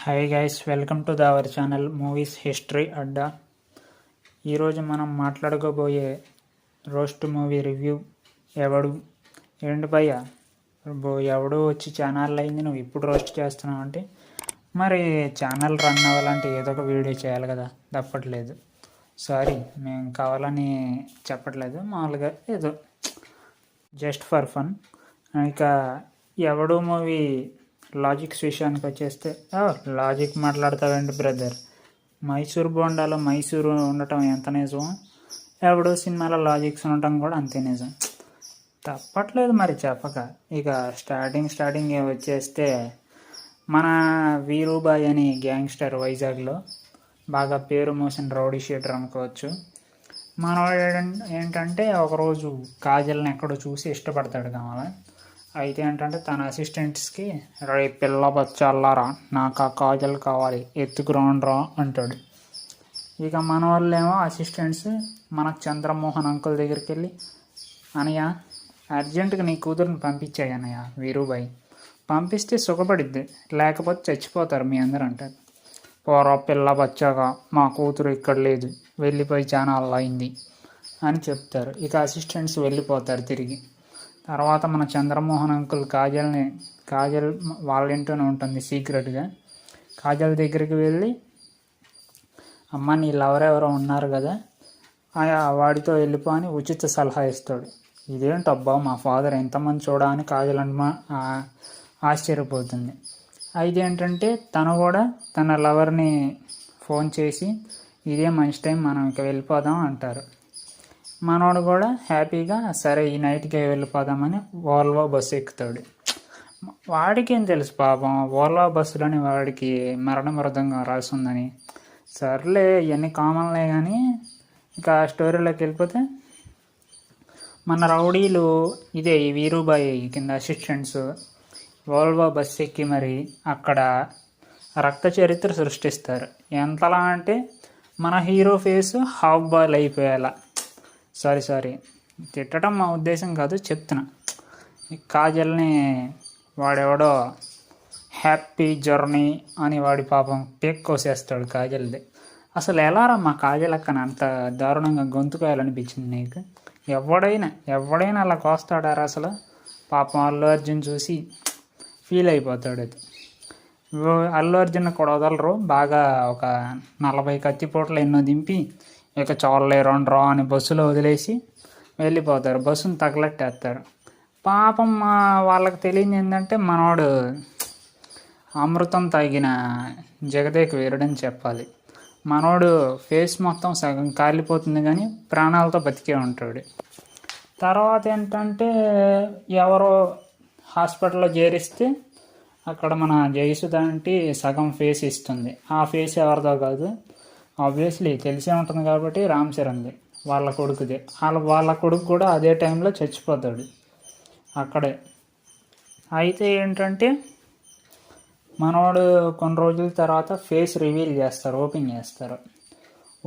Hi guys, welcome to our channel movies history Adda. ఈరోజు మనం మాట్లాడుకోబోయే roast movie review ఎవడు. ఏంటి భయ్య, ఎవడు వచ్చి ఛానల్ అయింది, నువ్వు ఇప్పుడు రోస్ట్ చేస్తున్నావు అంటే మరి ఛానల్ రన్ అవ్వాలంటే ఏదో ఒక వీడియో చేయాలి కదా, తప్పట్లేదు. సారీ, మేము కావాలని చెప్పట్లేదు, మామూలుగా ఏదో జస్ట్ ఫర్ ఫన్. ఇక ఎవడు మూవీ లాజిక్స్ విషయానికి వచ్చేస్తే, లాజిక్ మాట్లాడతావేంటి బ్రదర్, మైసూర్ బోండాలో మైసూరు ఉండటం ఎంత నిజం, ఎవడో సినిమాలో లాజిక్స్ ఉండటం కూడా అంతే నిజం. తప్పట్లేదు మరి చెప్పక. ఇక స్టార్టింగ్ వచ్చేస్తే మన వీరుబాయ్ అని గ్యాంగ్స్టర్ వైజాగ్లో బాగా పేరు మోసిన రౌడీ షీటర్ అనుకోవచ్చు. మనవాడు ఏంటంటే ఒకరోజు కాజల్ని ఎక్కడో చూసి ఇష్టపడతాడు కావాలి. అయితే ఏంటంటే తన అసిస్టెంట్స్కి, రే పిల్ల బచ్చాలారా, నాకు ఆ కాజల్ కావాలి, ఎత్తుకురాండ్రా అంటాడు. ఇక మన వాళ్ళేమో అసిస్టెంట్స్ మనకు చంద్రమోహన్ అంకుల్ దగ్గరికి వెళ్ళి, అనయ్య అర్జెంటుగా నీ కూతురుని పంపించాయి అన్నయ్య వీరుబాయ్, పంపిస్తే సుఖపడిద్ది, లేకపోతే చచ్చిపోతారు మీ అందరూ అంటారు. పోరా పిల్ల బచ్చాగా, మా కూతురు ఇక్కడ లేదు, వెళ్ళిపోయి చాలా అయింది అని చెప్తారు. ఇక అసిస్టెంట్స్ వెళ్ళిపోతారు తిరిగి. తర్వాత మన చంద్రమోహన్ అంకుల్ కాజల్ వాళ్ళ ఇంట్లోనే ఉంటుంది సీక్రెట్గా. కాజల్ దగ్గరికి వెళ్ళి, అమ్మ నీ లవర్ ఎవరో ఉన్నారు కదా, వాడితో వెళ్ళిపో అని ఉచిత సలహా ఇస్తాడు. ఇదేంటబ్బా మా ఫాదర్ ఎంతమంది చూడని కాజల్ ఆశ్చర్యపోతుంది. అయితే ఏంటంటే తను కూడా తన లవర్ని ఫోన్ చేసి, ఇదే మంచి టైం, మనం ఇక వెళ్ళిపోదాం అంటారు. మనోడు కూడా హ్యాపీగా సరే ఈ నైట్కి వెళ్ళిపోదామని వోల్వో బస్సు ఎక్కుతాడు. వాడికి ఏం తెలుసు పాపం, వోల్వో బస్సులని వాడికి మరణ మృదంగా రాస్తుందని. సర్లే ఇవన్నీ కామన్లే. కానీ ఇక స్టోరీలోకి వెళ్ళిపోతే మన రౌడీలు ఇదే ఈ వీరుబాయ్ కింద అసిస్టెంట్స్ వోల్వో బస్సు ఎక్కి మరి అక్కడ రక్త చరిత్ర సృష్టిస్తారు. ఎంతలా అంటే మన హీరో ఫేస్ హాఫ్ బాల్ అయిపోయేలా. సారీ తిట్టడం మా ఉద్దేశం కాదు, చెప్తున్నా. కాజల్ని వాడెవడో హ్యాపీ జర్నీ అని వాడి పాపం పేక్ కోసేస్తాడు కాజల్ది. అసలు ఎలారా మా కాజల్ అక్కన అంత దారుణంగా గొంతుకోయాలనిపించింది నీకు? ఎవడైనా అలా కోస్తాడారా అసలు? పాపం అల్లు అర్జున్ చూసి ఫీల్ అయిపోతాడు. అది అల్లు అర్జున్ కూడా వదలరు, బాగా ఒక 40 కత్తిపోట్లు ఎన్నో దింపి ఇక చాలేరండ్రా అని బస్సులో వదిలేసి వెళ్ళిపోతారు. బస్సును తగలెట్టేస్తారు. పాపం వాళ్ళకి తెలియదు ఏంటంటే మనోడు అమృతం తాగిన జగదేక వీరుడని చెప్పాలి. మనోడు ఫేస్ మొత్తం సగం కాలిపోతుంది కానీ ప్రాణాలతో బతికే ఉంటాడు. తర్వాత ఏంటంటే ఎవరో హాస్పిటల్లో చేరిస్తే అక్కడ మన జయసుధ అంటే సగం ఫేస్ ఇస్తుంది. ఆ ఫేస్ ఎవరిదో కాదు, ఆబ్వియస్లీ తెలిసే ఉంటుంది కాబట్టి రామ్ చరణ్ది, వాళ్ళ కొడుకుదే. వాళ్ళ కొడుకు కూడా అదే టైంలో చచ్చిపోతాడు అక్కడే. అయితే ఏంటంటే మనోడు కొన్ని రోజుల తర్వాత ఫేస్ రివీల్ చేస్తారు, ఓపెన్ చేస్తారు.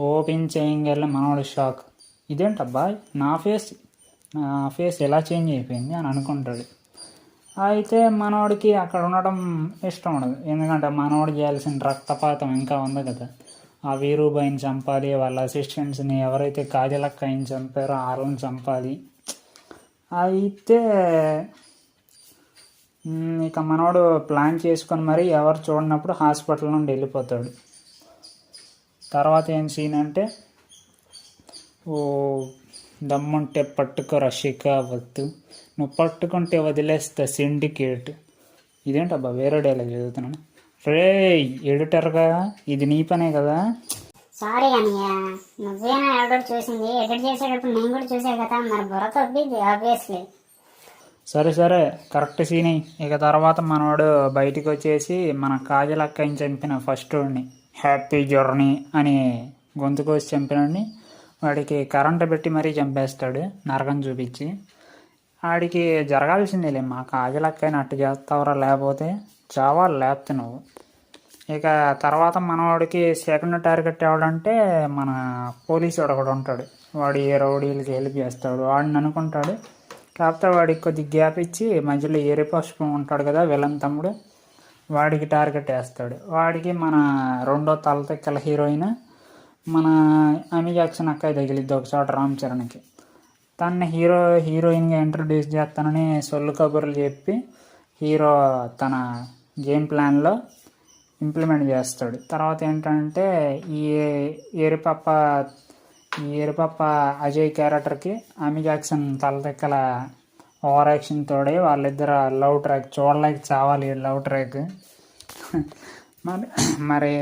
ఓపెన్ చేయగల మనోడు షాక్, ఇదేంటబ్బా నా ఫేస్ ఎలా చేంజ్ అయిపోయింది అని అనుకుంటాడు. అయితే మనోడికి అక్కడ ఉండడం ఇష్టం ఉండదు, ఎందుకంటే మనోడు చేయాల్సిన రక్తపాతం ఇంకా ఉంది కదా. ఆ వీరుబాయిని చంపాలి, వాళ్ళ అసిస్టెంట్స్ని ఎవరైతే కాజలక్కని చంపారో వాళ్ళని చంపాలి. అయితే ఇక మనోడు ప్లాన్ చేసుకొని మరి ఎవరు చూడనప్పుడు హాస్పిటల్ నుండి వెళ్ళిపోతాడు. తర్వాత ఏం సీన్ అంటే, ఓ దమ్ముంటే పట్టుకోరా షికావత్తు, నువ్వు పట్టుకుంటే వదిలేస్తా సిండికేట్. ఇదేంటబ్బా వేరే డైలాగ్ చదువుతున్నాను. రే ఎడిటర్గా ఇది నీ పనే కదా. సారీ అన్నయ్య, నువ్వేనా ఎడిట్ చూసింది, ఎడిట్ చేసేటప్పుడు నేను కూడా చూసాను కదా, మరి బుర్ర తప్పింది ఆబ్వియస్లీ. సరే కరెక్ట్ సీన్. ఇక తర్వాత మనవాడు బయటికి వచ్చేసి మన కాజల్ అక్కని చంపిన ఫస్ట్ వాడిని, హ్యాపీ జర్నీ అని గొంతు కోసి చంపినోడిని వాడికి కరెంటు పెట్టి మరీ చంపేస్తాడు, నరకం చూపించి. వాడికి జరగాల్సిందేలే, మా కాజల్ అక్కని అట్టు చేస్తావరా, లేకపోతే చావాలి లేకపోతే నువ్వు. ఇక తర్వాత మనవాడికి సెకండ్ టార్గెట్ ఎవడంటే మన పోలీసు వాడు ఒకడు ఉంటాడు. వాడు ఏ రౌడీలకి హెల్ప్ చేస్తాడు వాడిని అనుకుంటాడు. కాకపోతే వాడికి కొద్ది గ్యాప్ ఇచ్చి మధ్యలో ఏరే పుష్పం ఉంటాడు కదా విలన్ తమ్ముడు, వాడికి టార్గెట్ వేస్తాడు. వాడికి మన రెండో తలతెక్కల హీరోయిన్ మన అమీ జాక్సన్ అక్కయ్య తగిలిద్ది ఒక చోట రామ్ చరణ్కి. తనని హీరోయిన్గా ఇంట్రడ్యూస్ చేస్తానని సొల్లు కబుర్లు చెప్పి హీరో తన గేమ్ ప్లాన్లో ఇంప్లిమెంట్ చేస్తాడు. తర్వాత ఏంటంటే ఈ ఏరిపప్ప అజయ్ క్యారెక్టర్కి అమీ జాక్సన్ తలతెక్కల ఓవర్ యాక్షన్ తోడే వాళ్ళిద్దరు లవ్ ట్రాక్ చూడలేక చావాలి. లవ్ ట్రాక్ మరి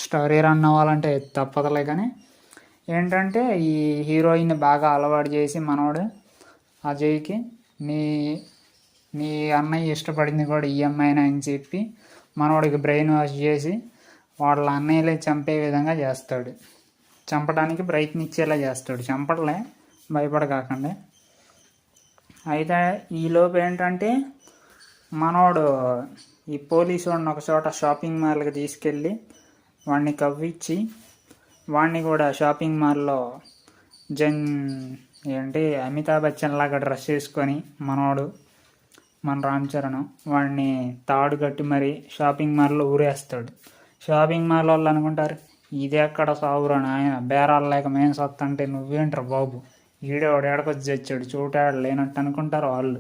స్టోరీ రన్ అవ్వాలంటే తప్పదులే. కానీ ఏంటంటే ఈ హీరోయిన్ బాగా అలవాటు చేసి మనోడు అజయ్కి నీ అన్నయ్య ఇష్టపడింది కూడా ఈ అమ్మాయినా అని చెప్పి మనోడికి బ్రెయిన్ వాష్ చేసి వాళ్ళ అన్నయ్యలే చంపే విధంగా చేస్తాడు. చంపడానికి ప్రయత్నించేలా చేస్తాడు. చంపడలే, భయపడకాకండి. అయితే ఈలోపు ఏంటంటే మనోడు ఈ పోలీసు వాడిని ఒక చోట షాపింగ్ మాల్కి తీసుకెళ్ళి వాడిని కవ్విచ్చి వాడిని కూడా షాపింగ్ మాల్లో అమితాబ్ బచ్చన్ లాగా డ్రెస్ వేసుకొని మన రామ్ చరణ్ వాడిని తాడు కట్టి మరి షాపింగ్ మాల్లో ఊరేస్తాడు. షాపింగ్ మాల్ వాళ్ళు అనుకుంటారు, ఇదే ఎక్కడ సాగురా నాయన, బేరాలు లేక మేము సత్తంటే నువ్వేంటారు బాబు, ఈడేవాడు ఏడకొచ్చి చచ్చాడు చూటాడు లేనట్టు అనుకుంటారు వాళ్ళు.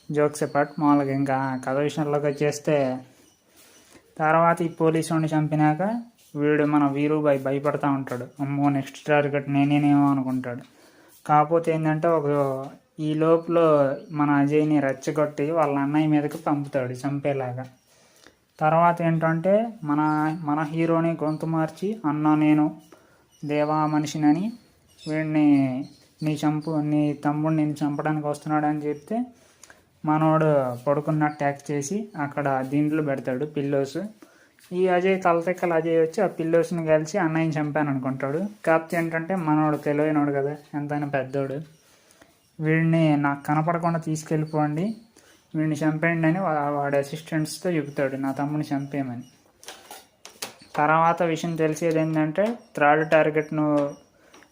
జోక్స్ పాటు మామూలుగా ఇంకా కథ విషయంలోకి వచ్చేస్తే తర్వాత ఈ పోలీసు వాడిని చంపినాక వీడు మన వీరుబాయ్ భయపడతా ఉంటాడు. అమ్మో నెక్స్ట్ టార్గెట్ నేనేమో అనుకుంటాడు. కాకపోతే ఏంటంటే ఈ లోపల మన అజయ్ని రెచ్చగొట్టి వాళ్ళ అన్నయ్య మీదకి పంపుతాడు చంపేలాగా. తర్వాత ఏంటంటే మన హీరోని గొంతు మార్చి అన్న నేను దేవా మనిషినని వీడిని నీ తమ్ముడు నేను చంపడానికి వస్తున్నాడు అని చెప్తే మనోడు పడుకున్నట్టు యాక్ట్ చేసి అక్కడ దీంట్లో పెడతాడు పిల్లోస్. ఈ అజయ్ తలతెక్కల అజయ్ వచ్చి ఆ పిల్లోస్ని కలిసి అన్నయ్యని చంపాను అనుకుంటాడు. కాకపోతే ఏంటంటే మనోడు తెలివైనోడు కదా, ఎంతైనా పెద్దోడు, వీడిని నాకు కనపడకుండా తీసుకెళ్ళిపోండి, వీడిని చంపేయండి అని వాడి అసిస్టెంట్స్తో చెబుతాడు నా తమ్ముడిని చంపేయమని. తర్వాత విషయం తెలిసేది ఏంటంటే థర్డ్ టార్గెట్ నువ్వు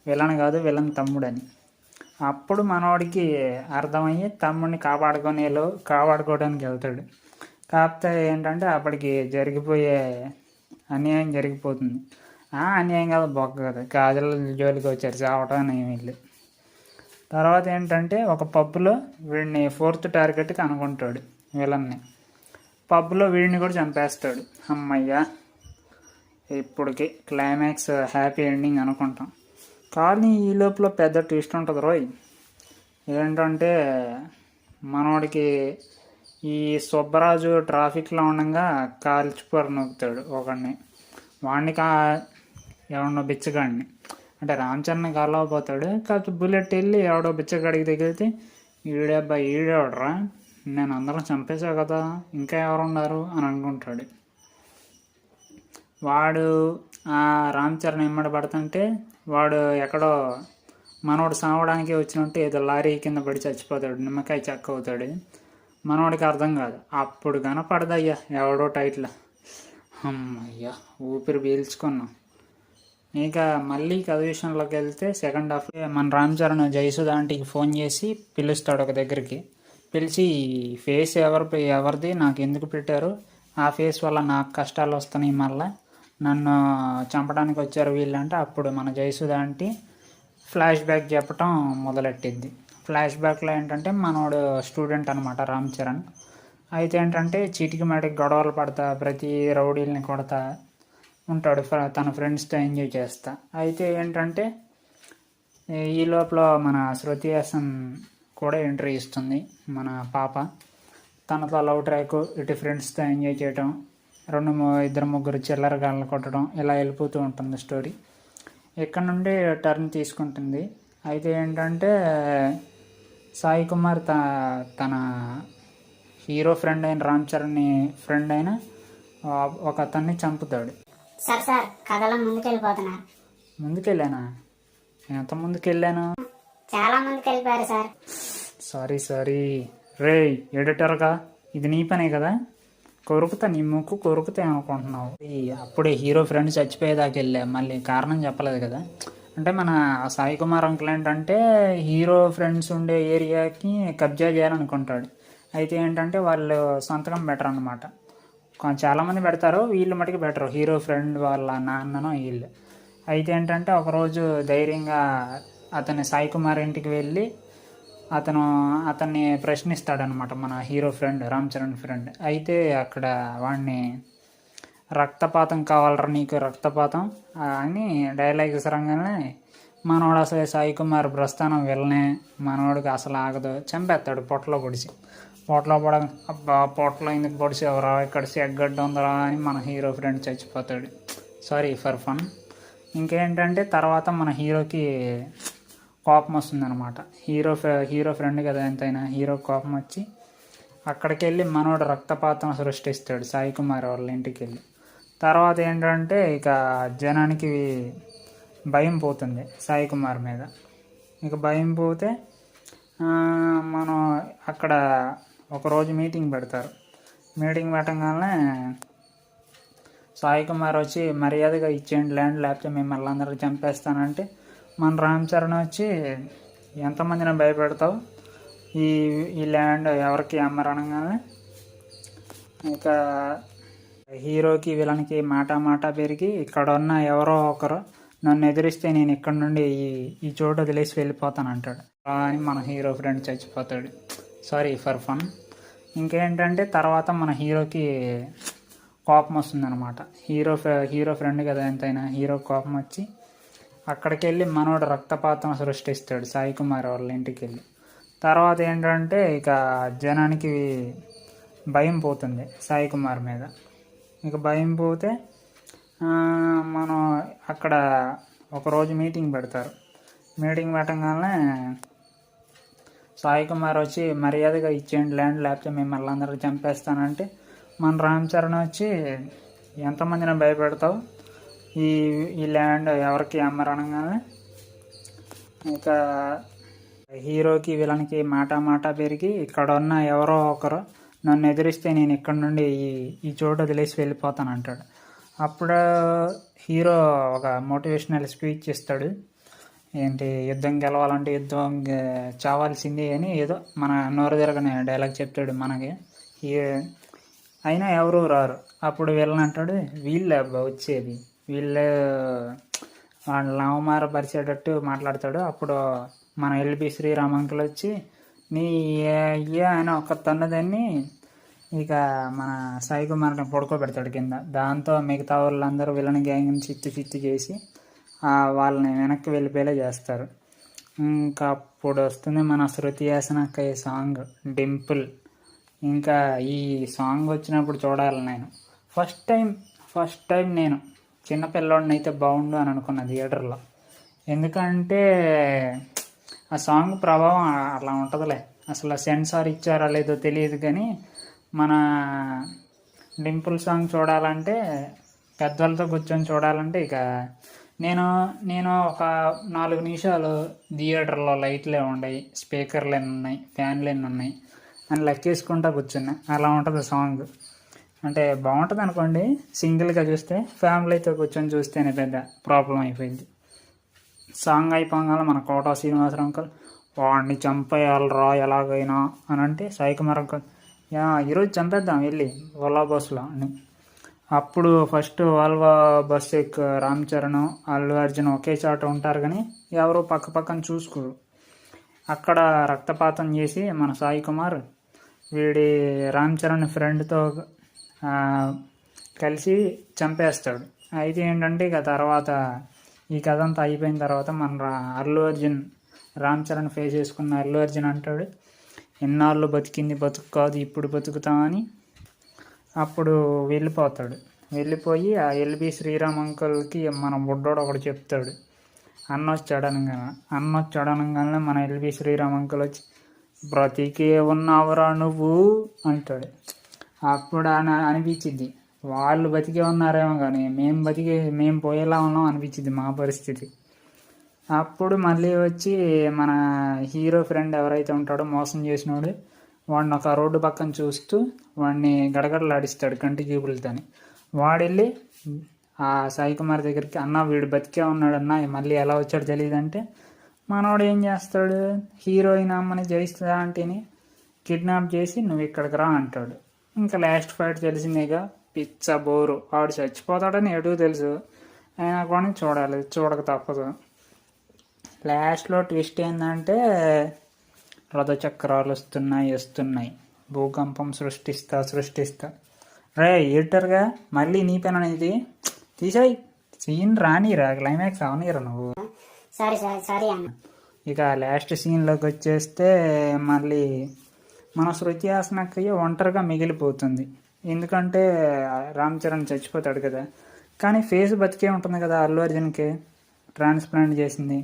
విలన్ కాదు, విలన్ తమ్ముడని. అప్పుడు మనోడికి అర్థమయ్యి తమ్ముడిని కాపాడుకోవడానికి వెళ్తాడు. కాకపోతే ఏంటంటే అప్పటికి జరిగిపోయే అన్యాయం జరిగిపోతుంది. అన్యాయం కాదు, బొక్క కదా, గాజుల జోలికి వచ్చారు చావటం అని వీళ్ళు. తర్వాత ఏంటంటే ఒక పబ్లో వీడిని ఫోర్త్ టార్గెట్కి అనుకుంటాడు విలన్ని. పబ్లో వీడిని కూడా చంపేస్తాడు. అమ్మయ్యా ఇప్పటికి క్లైమాక్స్ హ్యాపీ ఎండింగ్ అనుకుంటాం. కానీ ఈ లోపల పెద్ద ట్విస్ట్ ఉంటుంది రోయ్. ఏంటంటే మనోడికి ఈ సుబ్బరాజు ట్రాఫిక్లో ఉండగా కాల్చిపోరు నొక్కుతాడు ఒకడిని. వాడిని ఎవడో బిచ్చగాడిని, అంటే రామ్ చరణ్ కాలవపోతాడు. కాకపోతే బుల్లెట్ వెళ్ళి ఎవడో బిచ్చగాడికి తగిలితే ఈడేవడరా నేను అందరం చంపేశావు కదా ఇంకా ఎవరున్నారు అని అనుకుంటాడు. వాడు ఆ రామ్ చరణ్ ఎమ్మడి పడుతుంటే వాడు ఎక్కడో మనోడు సావడానికి వచ్చినట్టు ఏదో లారీ కింద పడి చచ్చిపోతాడు, నిమ్మకాయ చెక్క అవుతాడు. మనోడికి అర్థం కాదు. అప్పుడు కనపడదయ్యా ఎవడో టైటిల్. అమ్మయ్యా ఊపిరి పీల్చుకున్నాం. ఇక మళ్ళీ కథ విషయంలోకి వెళ్తే సెకండ్ హాఫ్ మన రామ్ చరణ్ జయసుధ ఆంటీకి ఫోన్ చేసి పిలుస్తాడు ఒక దగ్గరికి. పిలిచి ఫేస్ ఎవరిది నాకు ఎందుకు పెట్టారు, ఆ ఫేస్ వల్ల నాకు కష్టాలు వస్తున్నాయి, మళ్ళీ నన్ను చంపడానికి వచ్చారు వీళ్ళంటే అప్పుడు మన జయసుధ ఆంటీ ఫ్లాష్ బ్యాక్ చెప్పటం మొదలెట్టింది. ఫ్లాష్ బ్యాక్లో ఏంటంటే మనోడు స్టూడెంట్ అనమాట రామ్ చరణ్. అయితే ఏంటంటే చీటికి మాటికి గొడవలు పడతా ప్రతి రౌడీల్ని కొడతా ఉంటాడు తన ఫ్రెండ్స్తో ఎంజాయ్ చేస్తా. అయితే ఏంటంటే ఈ లోపల మన శృతి హాసన్ కూడా ఎంట్రీ ఇస్తుంది. మన పాప తనతో లవ్ ట్రాక్, ఇటు ఫ్రెండ్స్తో ఎంజాయ్ చేయటం, ఇద్దరు ముగ్గురు చిల్లర గాళ్ళు కొట్టడం, ఇలా వెళ్ళిపోతూ ఉంటుంది స్టోరీ. ఇక్కడ నుండి టర్న్ తీసుకుంటుంది. అయితే ఏంటంటే సాయి కుమార్ తన హీరో ఫ్రెండ్ అయిన రామ్ చరణ్ ఫ్రెండ్ అయిన ఒక అతన్ని చంపుతాడు. సార్ కథలో ముందుకెళ్ళిపోతున్నారు. ముందుకెళ్ళానా? ఎంత ముందుకెళ్ళాను? చాలా ముందుకెళ్ళిపోయారు సార్. సారీ రే ఎడిటర్గా, ఇది నీ పనే కదా, కొరుకుతా నీ ముక్కు కొరుకుతా అనుకుంటున్నావు. అప్పుడే హీరో ఫ్రెండ్ చచ్చిపోయేదాకా వెళ్ళా, మళ్ళీ కారణం చెప్పలేదు కదా. అంటే మన సాయి కుమార్ అంకుల్ ఏంటంటే హీరో ఫ్రెండ్స్ ఉండే ఏరియాకి కబ్జా చేయాలనుకుంటాడు. అయితే ఏంటంటే వాళ్ళు సంతకం బెటర్ అనమాట. చాలామంది పెడతారు, వీళ్ళు మటుకు పెట్టరు. హీరో ఫ్రెండ్ వాళ్ళ నాన్ననో వీళ్ళు. అయితే ఏంటంటే ఒకరోజు ధైర్యంగా అతని సాయి కుమార్ ఇంటికి వెళ్ళి అతన్ని ప్రశ్నిస్తాడనమాట మన hero friend, Ram Charan friend. అయితే అక్కడ వాడిని రక్తపాతం కావాలరా నీకు రక్తపాతం అని డైలాగ్స్ రంగానే మనోడు అసలు సాయి కుమార్ ప్రస్థానం వెళ్ళనే మనోడికి అసలు ఆగదు, చంపేస్తాడు పొట్టలో పొడిచి. పొట్టలో అబ్బా పొట్టలో ఎందుకు పొడిచేవరా, ఇక్కడ సెగ్గడ్డ ఉందరా అని మన హీరో ఫ్రెండ్ చచ్చిపోతాడు. Sorry for fun. ఇంకేంటంటే తర్వాత మన హీరోకి కోపం వస్తుందన్నమాట. హీరో ఫ్రెండ్ కదా ఎంతైనా, హీరో కోపం వచ్చి అక్కడికి వెళ్ళి మనోడు రక్తపాతం సృష్టిస్తాడు సాయి కుమార్ వాళ్ళ ఇంటికి వెళ్ళి. తర్వాత ఏంటంటే ఇక జనానికి భయం పోతుంది సాయి కుమార్ మీద. ఇక భయం పోతే మనం అక్కడ ఒకరోజు మీటింగ్ పెడతారు. మీటింగ్ పెట్టగానే సాయి కుమార్ వచ్చి మర్యాదగా ఇచ్చేయండి ల్యాండ్, లేకపోతే మిమ్మల్ని అందరూ చంపేస్తానంటే మన రామ్ చరణ్ వచ్చి ఎంతమందిని భయపెడతావు, ఈ ల్యాండ్ ఎవరికి అమ్మరనగానే ఇక హీరోకి విలన్కి మాట పెరిగి ఇక్కడ ఉన్న ఎవరో ఒకరు నన్ను ఎదిరిస్తే నేను ఇక్కడ నుండి ఈ చోటు వదిలేసి వెళ్ళిపోతాను అంటాడు. అని మన హీరో ఫ్రెండ్ చచ్చిపోతాడు. Sorry for fun. ఇంకేంటంటే తర్వాత మన హీరోకి కోపం వస్తుందన్నమాట. హీరో ఫ్రెండ్ కదా ఎంతైనా, హీరో కోపం వచ్చి అక్కడికి వెళ్ళి మనోడు రక్తపాతం సృష్టిస్తాడు సాయి కుమార్ వాళ్ళ ఇంటికి వెళ్ళి. తర్వాత ఏంటంటే ఇక జనానికి భయం పోతుంది సాయి కుమార్ మీద. ఇక భయం పోతే మనం అక్కడ ఒకరోజు మీటింగ్ పెడతారు. మీటింగ్ పెట్టగానే సాయి కుమార్ వచ్చి మర్యాదగా ఇచ్చేయండి ల్యాండ్, లేకపోతే మిమ్మల్ని అందరూ చంపేస్తానంటే మన రామ్ చరణ్ వచ్చి ఎంతమందిని భయపెడతావు, ఈ ల్యాండ్ ఎవరికి అమ్మరనగానే ఇక హీరోకి విలన్కి మాట పెరిగి ఇక్కడ ఉన్న ఎవరో ఒకరు నన్ను ఎదిరిస్తే నేను ఇక్కడ నుండి ఈ చోటు వదిలేసి వెళ్ళిపోతాను అంటాడు. అప్పుడు హీరో ఒక మోటివేషనల్ స్పీచ్ ఇస్తాడు. ఏంటి, యుద్ధం గెలవాలంటే యుద్ధం చావాల్సిందే అని ఏదో మన నోరు తిరగని డైలాగ్ చెప్తాడు మనకి. అయినా ఎవరు రారు. అప్పుడు వీళ్ళని అంటాడు, వీళ్ళే వచ్చేది, వీళ్ళు వాళ్ళని అవమానపరిచేటట్టు మాట్లాడతాడు. అప్పుడు మన ఎల్బి శ్రీరామ్ అంకుల్ వచ్చి నీ ఆయన ఒక తన్నదాన్ని ఇక మన సాయి కుమార్ని పడుకోబెడతాడు కింద. దాంతో మిగతా వాళ్ళందరూ విలన్ గ్యాంగ్ని చిత్తు చేసి వాళ్ళని వెనక్కి వెళ్ళిపోయేలా చేస్తారు. ఇంకా అప్పుడు వస్తుంది మన శృతి హాసన్ సాంగ్ డింపుల్. ఇంకా ఈ సాంగ్ వచ్చినప్పుడు చూడాలి నేను. ఫస్ట్ టైం నేను చిన్నపిల్లోడిని అయితే బాగుండు అని అనుకున్న థియేటర్లో. ఎందుకంటే ఆ సాంగ్ ప్రభావం అలా ఉంటుందిలే. అసలు సెన్సార్ ఇచ్చారో లేదో తెలియదు కానీ మన డింపుల్ సాంగ్ చూడాలంటే పెద్దవాళ్ళతో కూర్చొని చూడాలంటే ఇక నేను ఒక 4 నిమిషాలు థియేటర్లో లైట్లే ఉన్నాయి, స్పీకర్లు ఎన్ని ఉన్నాయి, ఫ్యాన్లు ఎన్ని ఉన్నాయి అని లెక్కేసుకుంటా కూర్చున్నా. అలా ఉంటుంది సాంగ్. అంటే బాగుంటుంది అనుకోండి సింగిల్గా చూస్తే, ఫ్యామిలీతో కూర్చొని చూస్తేనే పెద్ద ప్రాబ్లం అయిపోయింది. సాంగ్ అయిపోగానే మన కోటా శ్రీనివాసరావు అంకుల్ వాడిని చంపేయాలరా ఎలాగైనా అని అంటే సాయి కుమార్ అంకుల్ ఈరోజు చంపేద్దాం వెళ్ళి ఓలా బస్సులో అని. అప్పుడు ఫస్ట్ వాల్వా బస్ రామ్ చరణ్ అల్లు అర్జున్ ఒకే చోట ఉంటారు కానీ ఎవరు పక్కన చూసుకోరు. అక్కడ రక్తపాతం చేసి మన సాయి కుమార్ వీడి రామ్ చరణ్ ఫ్రెండ్తో కలిసి చంపేస్తాడు. అయితే ఏంటంటే ఇక తర్వాత ఈ కథ అంతా అయిపోయిన తర్వాత మన అల్లు అర్జున్ రామ్ చరణ్ ఫేస్ చేసుకున్న అల్లు అర్జున్ అంటాడు, ఎన్నాళ్ళు బతికింది బతుకు కాదు ఇప్పుడు బతుకుతామని. అప్పుడు వెళ్ళిపోయి ఆ ఎల్బి శ్రీరామ్ అంకుల్కి మన బుడ్డోడు ఒకడు చెప్తాడు, అన్నొచ్చాడనగానే మన ఎల్బి శ్రీరామ్ అంకుల్ వచ్చి బ్రతికే ఉన్నావురా నువ్వు అంటాడు. అప్పుడు అనిపించింది వాళ్ళు బతికే ఉన్నారేమో కానీ మేము పోయేలా ఉన్నాం అనిపించింది మా పరిస్థితి. అప్పుడు మళ్ళీ వచ్చి మన హీరో ఫ్రెండ్ ఎవరైతే ఉంటాడో మోసం చేసినాడు వాడిని ఒక రోడ్డు పక్కన చూస్తూ వాడిని గడగడలాడిస్తాడు కంటి చూపులతోని. వాడెళ్ళి ఆ సాయి కుమార్ దగ్గరికి, అన్న వీడు బతికే ఉన్నాడన్న మళ్ళీ ఎలా వచ్చాడో తెలియదంటే మనోడు ఏం చేస్తాడు, హీరోయిన్ అమ్మని జయిస్తుందా అంటేని కిడ్నాప్ చేసి నువ్వు ఇక్కడికి రా అంటాడు. ఇంకా లాస్ట్ ఫైట్ తెలిసిందేగా, పిచ్చ బోరు. వాడు చచ్చిపోతాడని ఎటు తెలుసు, అయినా కూడా చూడాలి, చూడక తప్పదు. లాస్ట్లో ట్విస్ట్ ఏంటంటే రథచక్రాలు వస్తున్నాయి, భూకంపం సృష్టిస్తా. రే ఎడిటర్గా మళ్ళీ నీ పని అనేది తీసాయి, సీన్ రానిరా, క్లైమాక్స్ అవనిరా నువ్వు. సారీ అన్న. ఇక లాస్ట్ సీన్లోకి వచ్చేస్తే మళ్ళీ మన శృతి హాసనకి ఒంటరిగా మిగిలిపోతుంది. ఎందుకంటే రామ్ చరణ్ చచ్చిపోతాడు కదా, కానీ ఫేస్ బతికే ఉంటుంది కదా అల్లు అర్జున్కి, ట్రాన్స్ప్లాంట్ చేసింది.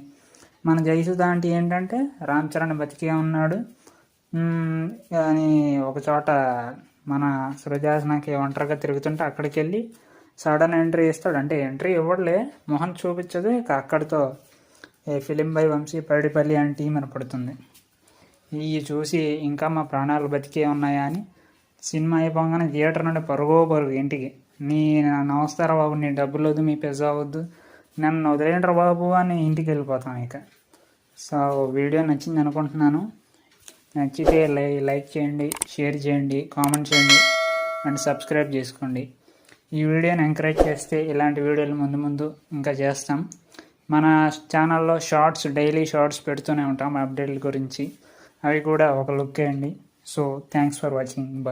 మన జయసుధ ఆంటీ ఏంటంటే రామ్ చరణ్ బతికే ఉన్నాడు కానీ ఒక చోట మన శృతి హాసనకి ఒంటరిగా తిరుగుతుంటే అక్కడికి వెళ్ళి సడన్ ఎంట్రీ ఇస్తాడు. అంటే ఎంట్రీ ఇవ్వడలే, మొహం చూపించదు. ఇక అక్కడితో ఫిలిం బై వంశీ పైడిపల్లి అని టీం ఏర్పడుతుంది. ఇవి చూసి ఇంకా మా ప్రాణాలు బతికే ఉన్నాయా అని సినిమా అయిపోగానే థియేటర్ నుండి పరుగు ఇంటికి, నమస్కారం బాబు, నీ డబ్బులు వద్దు, మీ పిజ్జా వద్దు, నన్ను వదిలేంటారు బాబు అని ఇంటికి వెళ్ళిపోతాం ఇక. సో వీడియో నచ్చింది అనుకుంటున్నాను. నచ్చితే లైక్ చేయండి, షేర్ చేయండి, కామెంట్ చేయండి అండ్ సబ్స్క్రైబ్ చేసుకోండి. ఈ వీడియోని ఎంకరేజ్ చేస్తే ఇలాంటి వీడియోలు ముందు ఇంకా చేస్తాం. మన ఛానల్లో డైలీ షార్ట్స్ పెడుతూనే ఉంటాం అప్డేట్ల గురించి, అవి కూడా ఒక లుక్ వేయండి. So thanks for watching, bye.